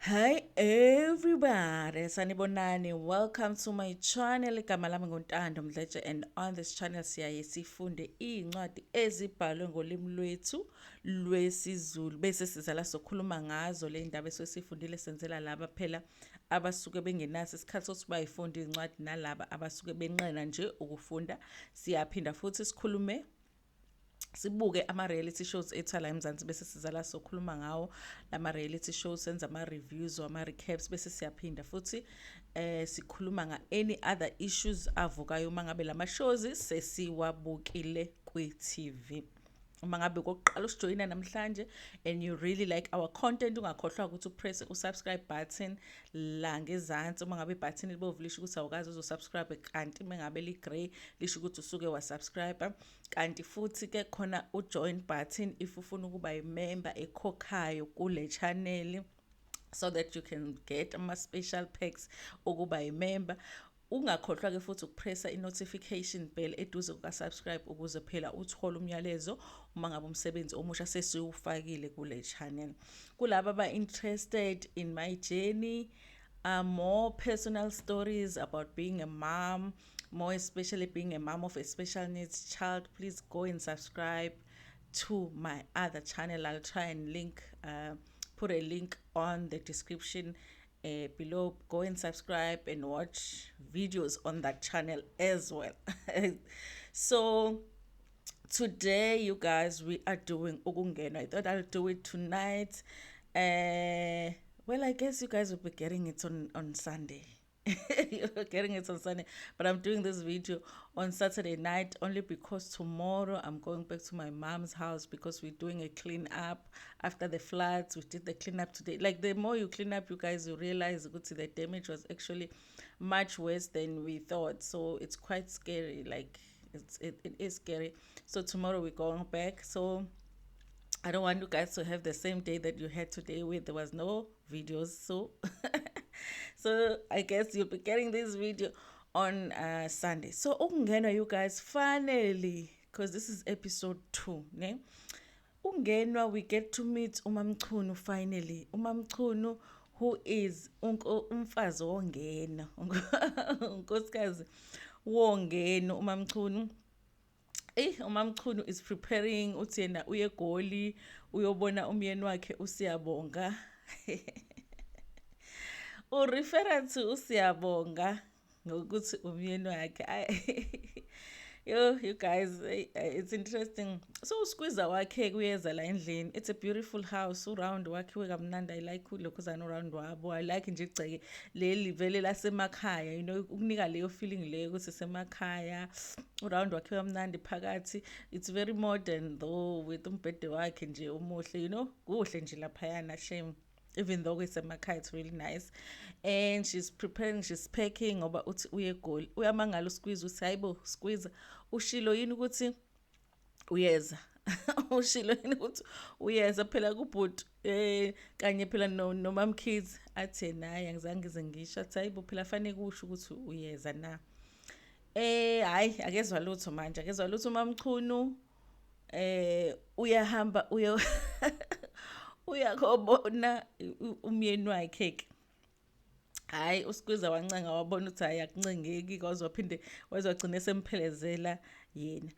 Hi everybody, sanibonani. Welcome to my channel. Igama lami nguNtando Mdletshe, and on this channel siyaye sifunde iy'ncwadi ezibhalwe ngolimi lwethu lwesiZulu bese sizala sokhuluma ngazo le ndaba esesifundile senzela laba phela abasuke bengenaso isikhathi sokuthi bayifunde iy'ncwadi nalaba abasuke benqena nje ukufunda. Siyaphinda futhi sikhulume sibuke ama-reality shows ethu la eMzansi bese sizala sokhuluma ngawo lama-reality shows, senza ama-reviews ama-recaps bese siyaphinda futhi sikhuluma nga-any other issues avukayo uma ngabe lama-shows sesiwabukile kwi-TV. Uma ngabe kokuqala usijoyina namhlanje and you really like our content, ungakhohlwa ukuthi upress u-subscribe button la ngezansi. Uma ngabe ibutton libomvu lisho ukuthi awukazi uzosubscribe, kanti uma ngabe li-grey lisho ukuthi usuke wasubscribe. Kanti futhi ke khona u-join button if ufuna ukuba yimember ekhokhayo kule channel, so that you can get ama-special perks ukuba yimember. Ungakhohlwa ke futhi ukupressa i-notification bell eduze kuka-subscribe ukuze phela uthole umyalezo uma ngabe umsebenzi omusha sesiwufakile kule channel. Kulaba aba-interested in my journey, more personal stories about being a mom, more especially being a mom of a special needs child, please go and subscribe to my other channel. I'll try and put a link on the description below. Go and subscribe and watch videos on that channel as well. So today, you guys, we are doing Ukungenwa. I thought I'll do it tonight. Well, I guess you guys will be getting it on Sunday. You're getting it on Sunday, but I'm doing this video on Saturday night only because tomorrow I'm going back to my mom's house because we're doing a clean up after the floods. We did the clean up today. Like, the more you clean up, you guys, you realize the damage was actually much worse than we thought. So it's quite scary. Like, it is scary. So tomorrow we're going back. So I don't want you guys to have the same day that you had today where there was no videos. So so I guess you'll be getting this video on Sunday. So Ukungenwa, you guys, finally, because this is episode 2, ne? Ukungenwa, we get to meet MaMchunu finally. MaMchunu, who is umfazi wongena, unkosikazi wongena uMaMchunu. UMaMchunu is preparing uthi yena uye eGoli uyobona umyeni wakhe uSiyabonga. Refer to uSiyabonga ngokuthi umyeni wakhe. You guys, it's interesting. So uSkwiza wakhe kuyeza la endlini. It's a beautiful house. Uround wakhiwe kamnandi. I like ulokhuzana uround wabo. I like nje igceke leli vele lasemakhaya, you know, ukunika leyo feeling leyo ukuthi semakhaya. Uround wakhiwe kamnandi phakathi. It's very modern though, with umbhede wakhe nje umuhle, you know. Kuhle nje laphayana, shame. Even though it's emakhaya, it's really nice. And she's preparing, she's packing ngoba uthi uye eGoli. Uyamangala uSkwiza uthi hayibo Skwiza, ushilo yini ukuthi uyeza? Ushilo yini ukuthi uyeza phela kubhuti kanye phela nomamkhizi athi naye angizange ngize ngisho athi hayibo phela fanele kusho ukuthi uyeza na. Hayi akezwa lutho manje, akezwa lutho uMaMchunu. Uyahamba uyakobona umyeni wakhe ke. Hayi uSkwiza wancanga wabona ukuthi hayi akuncengeki kwaze waphinde wazogcina esemphelezela yena.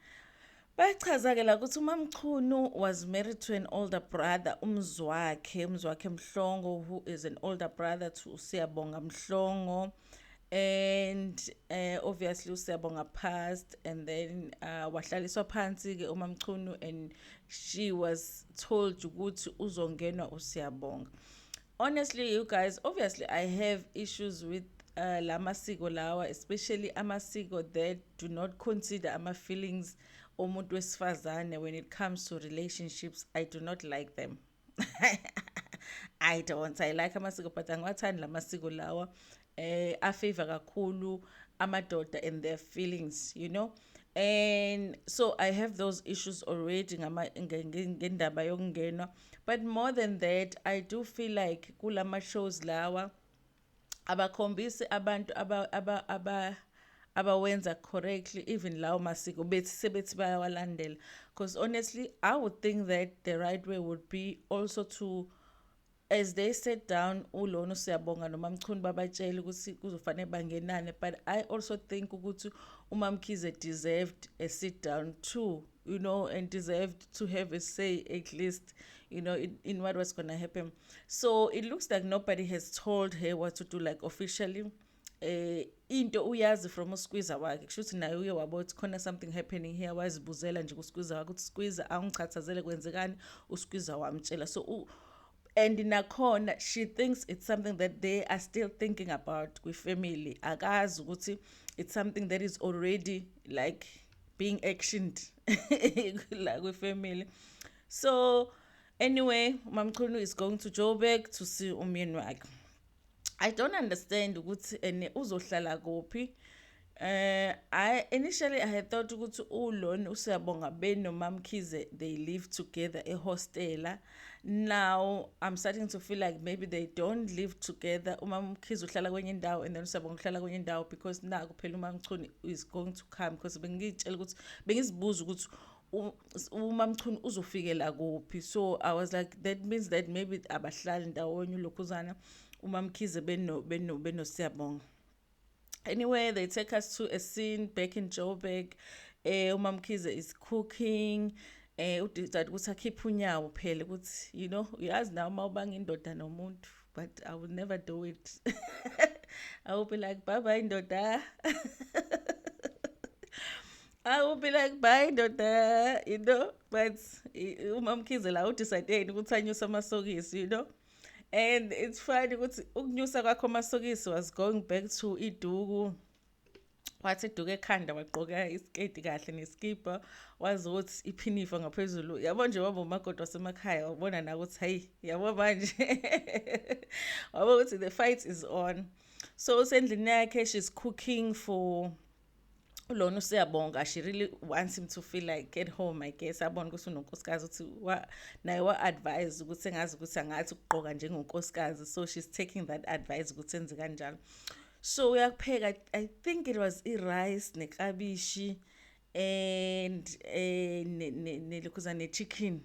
Bachaza ke la ukuthi uMaMchunu was married to an older brother, umzwakhe Mhlongo, who is an older brother to Siyabonga Mhlongo. And obviously uSiyabonga passed, and then wahlaliswa phansi ke uMaMchunu, and she was told ukuthi uzongenwa uSiyabonga. Honestly, you guys, obviously I have issues with la masiko lawa, especially amasiko that do not consider ama feelings omuntu wesifazane when it comes to relationships. I do not like them. I like amasiko, but angiwathandi la masiko lawa afavor kakhulu amadoda and their feelings, you know. And so I have those issues already ngendaba yokungenwa. But more than that, I do feel like kulama shows lawa abakhombisi abantu abawenza correctly, even lawo masiko bethi sebethi bayawalandela. Because honestly, I would think that the right way would be also to as they sat down ulona Siyabonga noMaMchunu babatshela ukuthi kuzofanele bangenane, but I also think ukuthi uMamkhize deserved a sit down too, and deserved to have a say at least, in what was going to happen. So it looks like nobody has told her what to do, like officially. Into uyazi from usqueezer wakhe kusho ukuthi naye uye wabo ukuthi khona something happening here, wazibuzela nje kusqueezer wakhe ukuthi squeezer angichathazele kwenzekani, usqueezer wamtshela. So and nakhona she thinks it's something that they are still thinking about with family, akazi ukuthi it's something that is already like being actioned like with family. So anyway, MaMchunu is going to Joburg to see umyeni wakhe. I don't understand ukuthi uzohlala kuphi. I initially had thought ukuthi ulona uSiyabonga noMamkhize they live together ehostela. Now I'm starting to feel like maybe they don't live together. uMamkhize uhlala kwenye indawo and then uSiyabonga uhlala kwenye indawo because naku phela uMamchunu is going to come, because bengitshela ukuthi bengizibuza ukuthi uMamchunu uzofikela kuphi. So I was like, that means that maybe abahlali ndawonye lokhuzana uMamkhize beno Siyabonga. Anyway, they take us to a scene back in Joburg. uMamkhize is cooking. Udidade ukuthi akhiphe unyawo phela ukuthi uyazi nawe uma ubanga indoda nomuntu, but I would never do it. I would be like, bye bye ndoda. I would be like, bye ndoda, but uMamkhize la udecide ukuthi anyuse amasokisi, and it's funny ukuthi ukunyusa kwakho amasokisi was going back to iduku. Wathi iduku ekhanda wagqoka isketi kahle neskipa, wazi ukuthi iphinifa ngaphezulu. Yabo nje wabo umakoti wasemakhaya wabona na ukuthi hayi yabo manje wabo ukuthi the fight is on. So usendlini yakhe, she's cooking for ulona uSiyabonga. She really wants him to feel like at home, I guess. Abona ukuthi unonkosikazi ukuthi naye wa-advise ukuthi engazi ukuthi angathi ukugqoka njengonkosikazi. So she's taking that advice ukuthi enze kanjalo. So uyakupheka, I think it was rice neklabishi and nelokuza ne-chicken.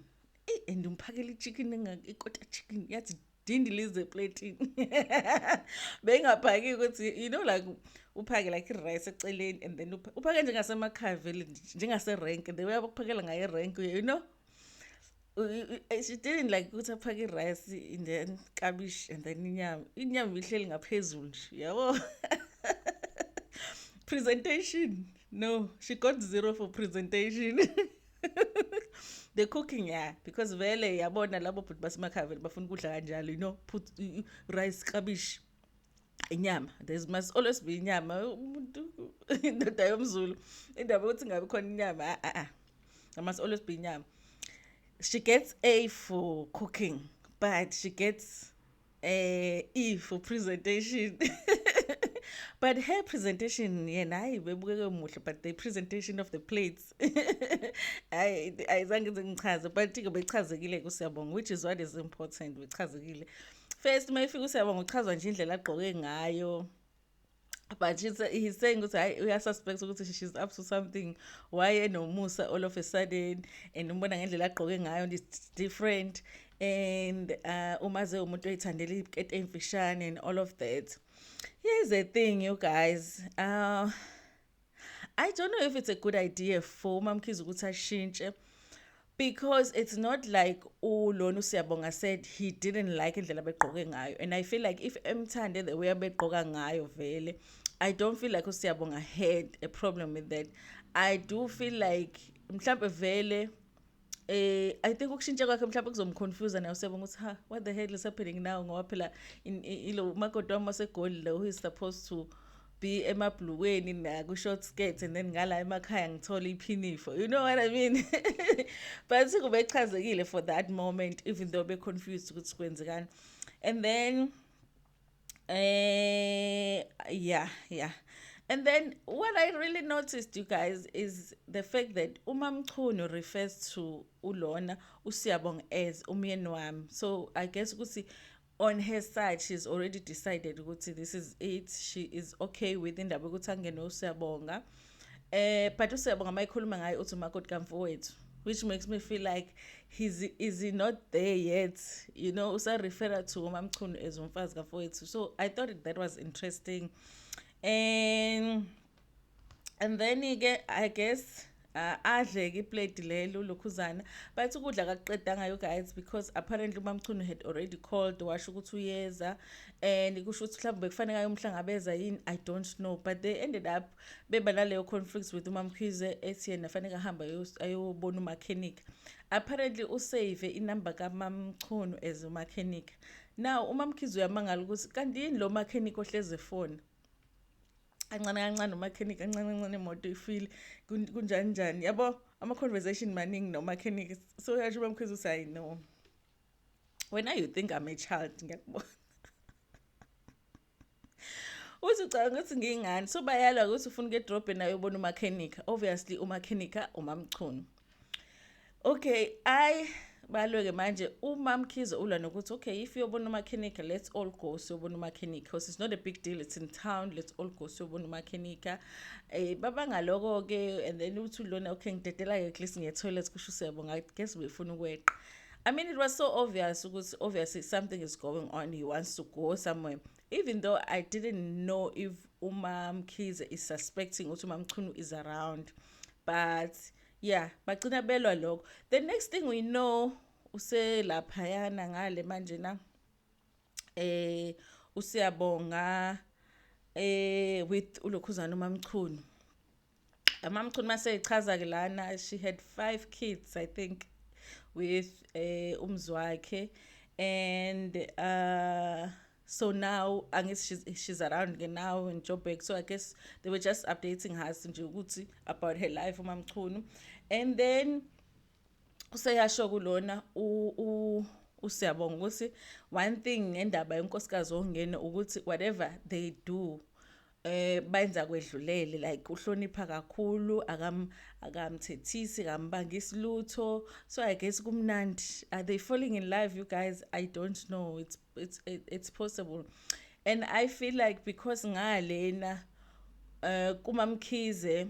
And umphakela i-chicken ikota chicken yathi dindilize eplatini. Bengaphaki ukuthi like uphake like rice eceleni and then uphake njengasemakhaya vele njengase-rank, the way abakuphakela ngayo rank, she didn't like ukuthi aphake rice and then kabish and then inyama ihleli ngaphezulu nje, yabo. Presentation, no, she got 0 for presentation. The cooking, yeah, because vele yabona labo but basemakhaya vele bafuna ukudla kanjalo, put rice, kabish, inyama. There must always be inyama. Umuntu indoda yomZulu indaba ukuthi ngabe khona inyama, there must always be inyama. She gets A for cooking, but she gets E for presentation. But her presentation, but the presentation of the plates, ayizange ngichaze, but beyichazekile kuSiyabonga, which is what is important. Beyichazekile. First, mayifika uSiyabonga uchazwa nje indlela agqoke ngayo. But he's saying ukuthi we are suspect ukuthi she's up to something. Why enomusa all of a sudden, and umbona ngendlela agqoke ngayo it's different, and umaze umuntu oyithandela ikete emfishane and all of that. Here's the thing, you guys. I don't know if it's a good idea for uMamkhize ukuthi ashintshe, because it's not like ulona uSiyabonga said he didn't like indlela begqoke ngayo, and I feel like if emthande the way begqoka ngayo vele, I don't feel like uSiyabonga had a problem with that. I do feel like mhlawumbe vele I think ukushintsha kwakhe mhlawumbe kuzomconfuse na uSiyabonga ukuthi what the hell is happening now, ngoba phela ilo makoti wami wasegoli lo who is supposed to be emabhlukweni naku-short skirts and then ngala emakhaya ngithola iphinifa, you know what I mean? But kube echazekile for that moment, even though be confused ukuthi kwenzekani. And then yeah. And then what I really noticed, you guys, is the fact that uMamchunu refers to ulona uSiyabonga as umyeni wami. So I guess ukuthi on her side, she's already decided ukuthi this is it. She is okay with indaba ukuthi angene uSiyabonga. But uSiyabonga mayikhuluma ngayo uthi umakoti kamfowethu. which makes me feel like is he not there yet? You know, usa refer to MaMchunu as umfazi kafowethu. So I thought that was interesting. And then I guess adle-ke iplate lelo lokhuzana bathi ukudla kakuqedanga you guys because apparently uMaMchunu had already called washo ukuthi uyeza and kusho ukuthi mhlawumbe bekufanele ayomhlangabeza yini I don't know but they ended up beba naleyo conflicts with uMamkhize ethi yena fanele ahamba ayobona umechanic. Apparently usave inamba kaMaMchunu as umechanic. Now uMamkhize uyamangala ukuthi kanti yini lo mechanic ohleze phone kancane kancane umechanic kancane imoto ifeel kunjani njani yabo ama-conversation maningi no-mechanic so yasho uMamkhize uthi I know when you think I'm a child ngiyakubona uthi ucabanga ukuthi ngingani so bayalwa ukuthi ufuna ukuyedrobhe nayo ubona umechanic obviously umechanic uMamchunu. Okay, balwe-ke manje uMamkhize ulwa nokuthi okay if uyobona umechanic let's all go siyobona umechanic because it's not a big deal, it's in town, let's all go siyobona umechanic. Babangaloko-ke and then uthi lona okay ngidedela-ke at least ngiye-toilet kusho Siyabonga I guess befuna ukweqa. I mean it was so obvious ukuthi obviously something is going on, he wants to go somewhere even though I didn't know if uMamkhize is suspecting ukuthi uMamchunu is around but yeah bagcina belwa lokho. The next thing we know uselaphayana ngale manje na uSiyabonga with ulokhuzana uMamchunu. uMamchunu mase ichaza-ke lana she had 5 kids I think with umzwakhe and so now I guess she's around now in Joburg so I guess they were just updating her nje ukuthi about her life uMamchunu and then useyasho kulona uSiyabonga ukuthi one thing ngendaba yenkosikazi ongene ukuthi whatever they do benza kwedlulele like uhlonipha kakhulu akamthethisi akambangisi lutho so I guess kumnandi. Are they falling in love you guys? I don't know, it's possible and I feel like because ngalena kuMamkhize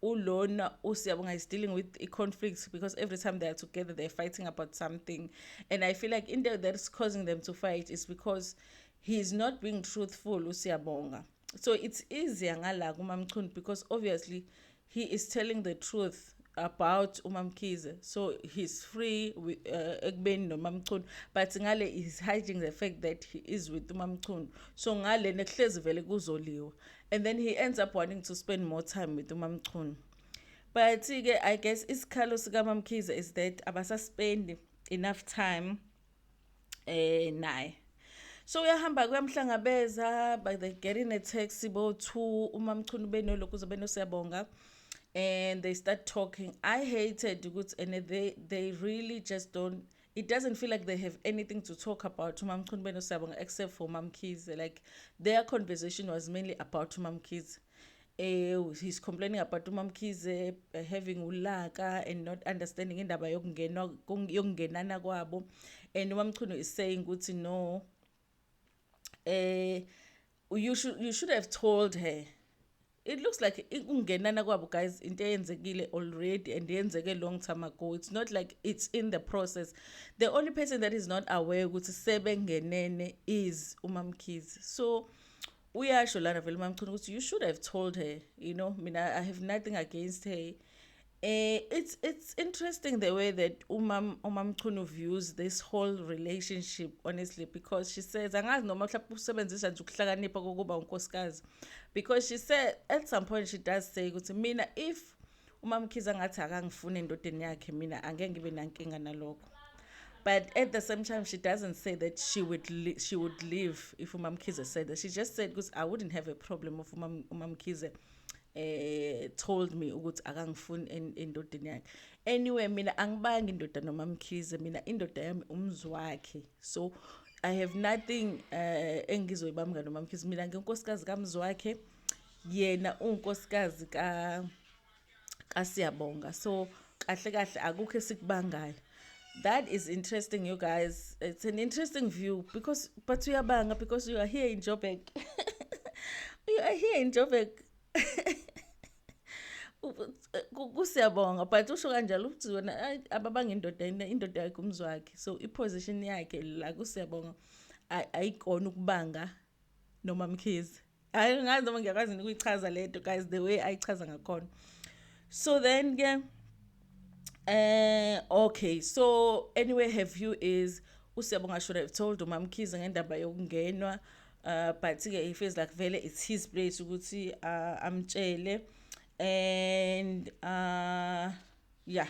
ulona uSiyabonga is dealing with conflicts because every time they are together they're fighting about something and I feel like in there that's causing them to fight is because he's not being truthful uSiyabonga. So it's easier ngala kuMamchunu because obviously he is telling the truth about uMamkhize so he's free with ekubeni noMamchunu but ngale is hiding the fact that he is with uMamchunu so ngale nekuhlezi vele kuzoliwa and then he ends up wanting to spend more time with uMamchunu. But I guess isikhalo sikaMamkhize is that abasaspend enough time naye so uyahamba kuyamhlangabeza but they get in a taxi bo-2 uMamchunu benolokuze benoSiyabonga and they start talking. I hated ukuthi and they really just don't, it doesn't feel like they have anything to talk about uMamchunu benosiyabonga except for Mamkhize. Like their conversation was mainly about Mamkhize. He's complaining about uMamkhize having ulaka and not understanding indaba yokungenana kwabo and uMamchunu is saying ukuthi no you should have told her. It looks like ukungenana kwabo guys into eyenzekile already and yenzeke long time ago. It's not like it's in the process. The only person that is not aware ukuthi sebengenene is uMamkhize. So uyasho lana vele uMamchunu ukuthi you should have told her, you know. I mean, I have nothing against her. It's interesting the way that uMamchunu views this whole relationship, honestly, because she says angazi noma mhlawumbe usebenzisa nje ukuhlakanipha kokuba unkosikazi, because she said at some point she does say ukuthi mina if uMamkhize angathi akangifuna endodeni yakhe mina angeke ngibe nankinga nalokho. But at the same time, she doesn't say that she would leave if uMamkhize said that. She just said because I wouldn't have a problem if uMamkhize told me ukuthi akangifuni endodeni yakhe. Anyway, mina angibangi indoda noMamkhize, mina indoda yami umzwakhe. So I have nothing engizoyibamba noMamkhize. Mina nginkosikazi kamzwakhe, yena unkosikazi kaSiyabonga. So kahle kahle akukho esikubangayo. That is interesting, you guys. It's an interesting view because uyabanga because you are here in Joburg. You are here in Joburg. kusiyabonga but usho kanjalo ukuthi wena ababanga indoda yakhe umzwakhe, so iposition yakhe la kusiyabonga ayikona ukubanga noma Mkhize. Angazi noma ngiyakwazi ukuyichaza lento guys the way ayichaza ngakhona. So then ke okay, so anyway her view is uSiyabonga should have told Umam Mkhize ngendaba yokungenwa, but ke he feels like vele it's his place ukuthi amtshele. And yeah,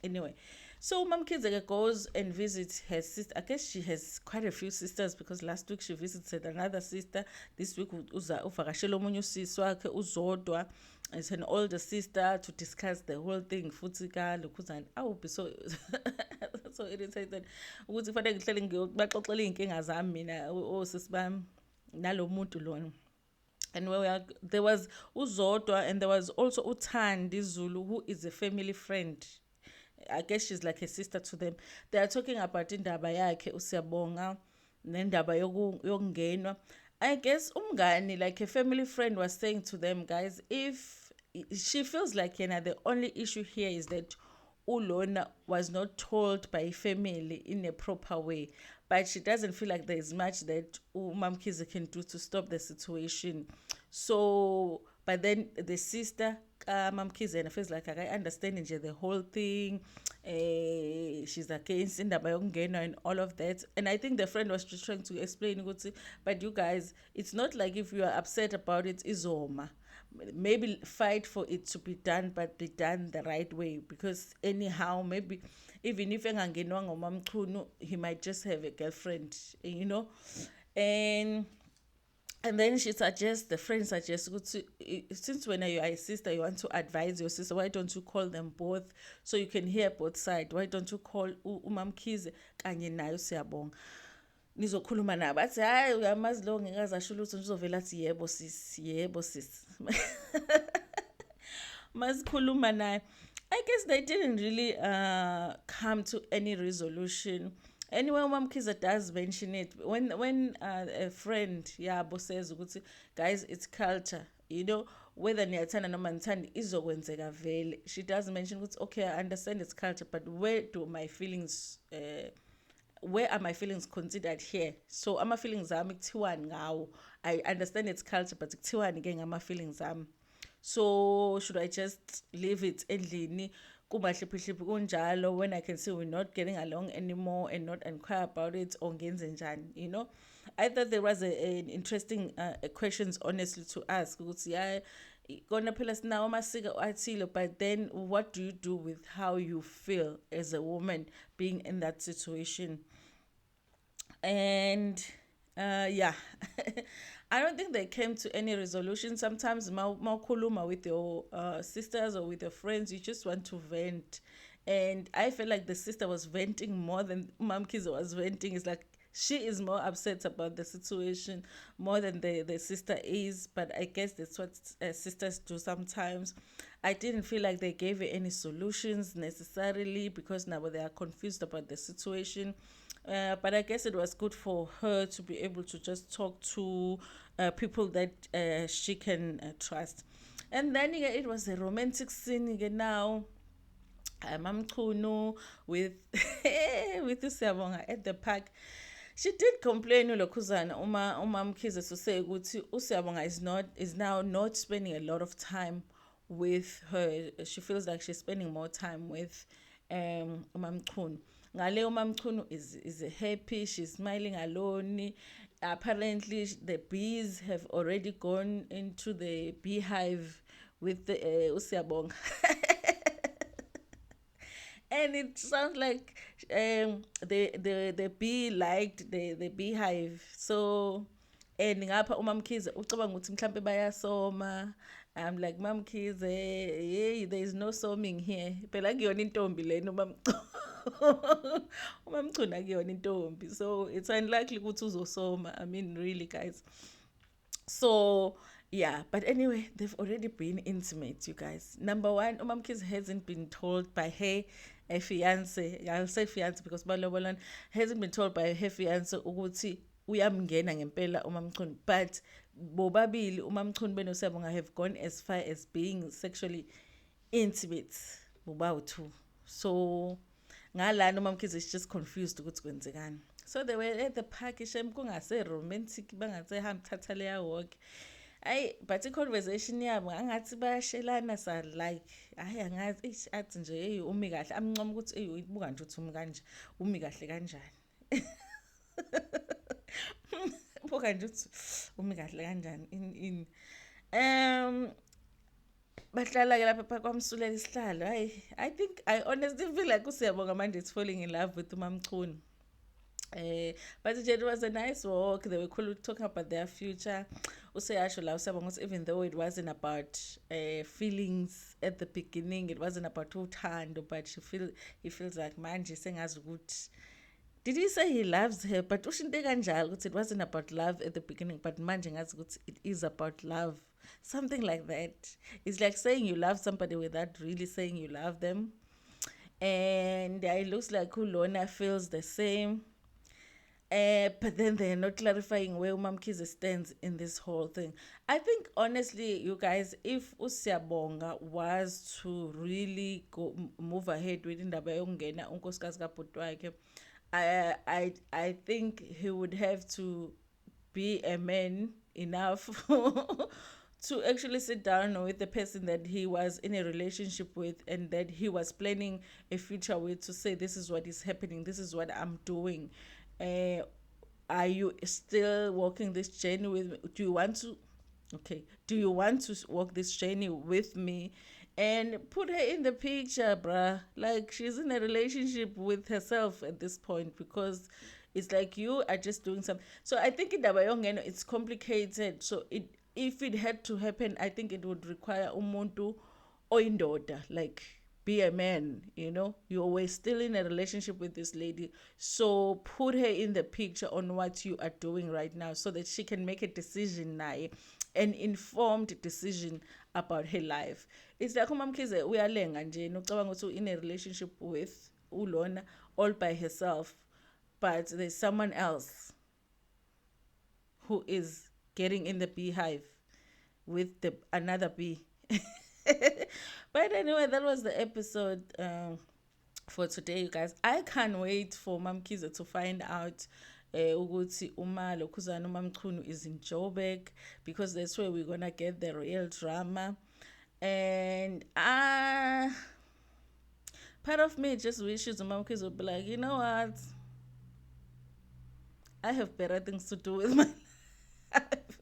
anyway, so Umam Mkhize goes and visits her sister. I guess she has quite a few sisters because last week she visited another sister. This week uvakashele omunye usisi wakhe uZodwa. It's an older sister to discuss the whole thing. Futhi lokhuzana. I will be so so irritated. Ukuthi kufanele ngihlele ngiyobaxoxela inkinga zami mina osisi bami nalo muntu lona. And there was Uzodwa and there was also Uthandi Zulu, who is a family friend. I guess she's like a sister to them. They are talking about indaba yakhe uSiyabonga nendaba yokungenwa. I guess umngani, like a family friend, was saying to them, guys, if she feels like the only issue here is that Ulona was not told by family in a proper way, but she doesn't feel like there is much that Umam Mkhize can do to stop the situation. So, but then the sister, Mam Mkhize, feels like I understand the whole thing. She's against indaba yokungena and all of that. And I think the friend was just trying to explain, but you guys, it's not like if you are upset about it, izoma. Maybe fight for it to be done, but be done the right way. Because anyhow, maybe even if engangenwanga Umam Khunu, he might just have a girlfriend, and then the friend suggests, since when you are a sister, you want to advise your sister, why don't you call them both so you can hear both sides? Why don't you call Umam Mkhize kanye naye Siyabonga? Nizokhuluma nabo athi hayi uyamazi lo ngikaze asho lutho nizovela athi yebo sis masikhuluma naye. I guess they didn't really come to any resolution. Anyway, Umam Mkhize does mention it when a friend yabo says ukuthi guys, it's culture, whether niyathanda noma nithandi izokwenzeka vele. She does mention ukuthi okay, I understand it's culture, but where are my feelings considered here? So ama feelings ami kuthiwani ngawo? I understand it's culture, but kuthiwani ke ngama feelings ami? So should I just leave it endlini kumahliphi kunjalo when I can see we're not getting along anymore and not inquire about it, or ngenze njani? I thought there was an interesting questions honestly to ask ukuthi kona phela sinawo amasiko athile, but then what do you do with how you feel as a woman being in that situation? And yeah, I don't think they came to any resolution. Sometimes mawkhuluma with your sisters or with your friends, you just want to vent. And I feel like the sister was venting more than Umam Mkhize was venting. It's like she is more upset about the situation more than the sister is. But I guess that's what sisters do sometimes. I didn't feel like they gave her any solutions necessarily because now they are confused about the situation. But I guess it was good for her to be able to just talk to people that she can trust. And then it was a romantic scene now. MaMchunu with with Siyabonga at the park. She did complain ulokhuzana Umam Mkhize to say ukuthi uSiyabonga is now not spending a lot of time with her. She feels like she's spending more time with Umam Khunu. Ngale Umam Khunu is happy, she's smiling alone. Apparently the bees have already gone into the beehive with the Siyabonga. And it sounds like the bee liked the beehive. So and ngapha Umam Mkhize ucabanga ukuthi mhlambe bayasoma. I'm like, Mam Mkhize, yeah, there is no soming here. Phela kuyona intombi lena Umam Mchunu akuyona intombi. So it's unlikely ukuthi uzosoma. I mean, really, guys. So yeah, but anyway, they've already been intimate, you guys. Number one, Umam Mkhize hasn't been told by her fiance. I'll say fiance because Balobolan hasn't been told by her fiance ukuthi uyamngena ngempela Umam Mchunu. But bobabili Umam Mchunu benoSiyabonga have gone as far as being sexually intimate ubawu-2. So ngalana uMamkhize is just confused ukuthi kwenzekani. So they were at the park ishem kungase romantic bangathe ham thatha leya walk. But i-conversation yabo angathi bayashelana sa like angathi athi nje hey umi kahle amncoma ukuthi hey uyibuka nje uthi umi kanje umi kahle kanjani. Buka nje uthi umi kahle kanjani in bahlala ke lapha kwamsulela isihlalo. I honestly feel like uSiyabonga manje is falling in love with uMamchunu. But it was a nice walk. They were cool talking about their future. Even though it wasn't about feelings at the beginning, it wasn't about uthando, but he feels like manje sengazukuthi. Did he say he loves her? But it wasn't about love at the beginning, but manje ngazukuthi it is about love. Something like that. It's like saying you love somebody without really saying you love them. And it looks like Ulona feels the same. But then they're not clarifying where Umamkhize stands in this whole thing. I think, honestly, you guys, if uSiyabonga was to really move ahead with indaba yokungena unkosikazi kabhuti wakhe, I think he would have to be a man enough to actually sit down with the person that he was in a relationship with and that he was planning a future with, to say this is what is happening, this is what I'm doing. Are you still walking this journey with me? Do you want to walk this journey with me? And put her in the picture, bruh. Like, she's in a relationship with herself at this point, because it's like you are just doing something. So I think in Dabayongeno it's complicated. So if it had to happen, I think it would require umuntu oyindoda, like be a man, you were still in a relationship with this lady, so put her in the picture on what you are doing right now, so that she can make a decision now, an informed decision about her life. It's like uMamkhize uyalenga nje nocabanga ukuthi in a relationship with ulona all by herself, but there's someone else who is getting in the beehive with another bee. But anyway, that was the episode for today, you guys. I can't wait for Mamkhize to find out ukuthi lokhuzana uMamchunu is in Joburg, because that's where we're gonna get the real drama. And part of me just wishes Mamkhize would be like, you know what, I have better things to do with my life.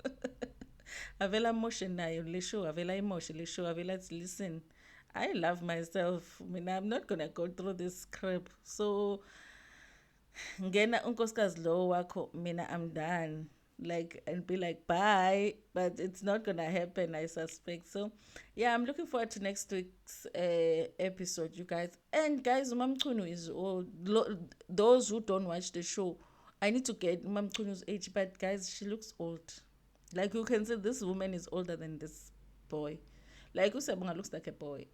Avela emotion nayo le show, avela emotion le show, avela listen, I love myself. I mean, I'm not gonna go through this crap. So ngena unkosikazi lo wakho, mina I'm done. Like, and be like bye, but it's not gonna happen, I suspect. So yeah, I'm looking forward to next week's episode, you guys. And guys, Umamchunu is old. Those who don't watch the show, I need to get Umamchunu's age, but guys, she looks old. Like, you can say this woman is older than this boy. Like, uSiyabonga looks like a boy.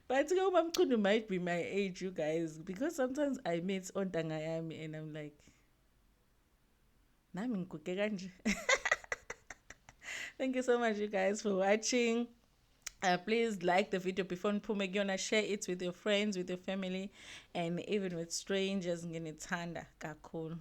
But uMamchunu might be my age, you guys, because sometimes I meet Ontangayami and I'm like, nami ngiguge kanje. Thank you so much, you guys, for watching. Please like the video before niphume kuyona, share it with your friends, with your family, and even with strangers. Nginithanda kakhulu.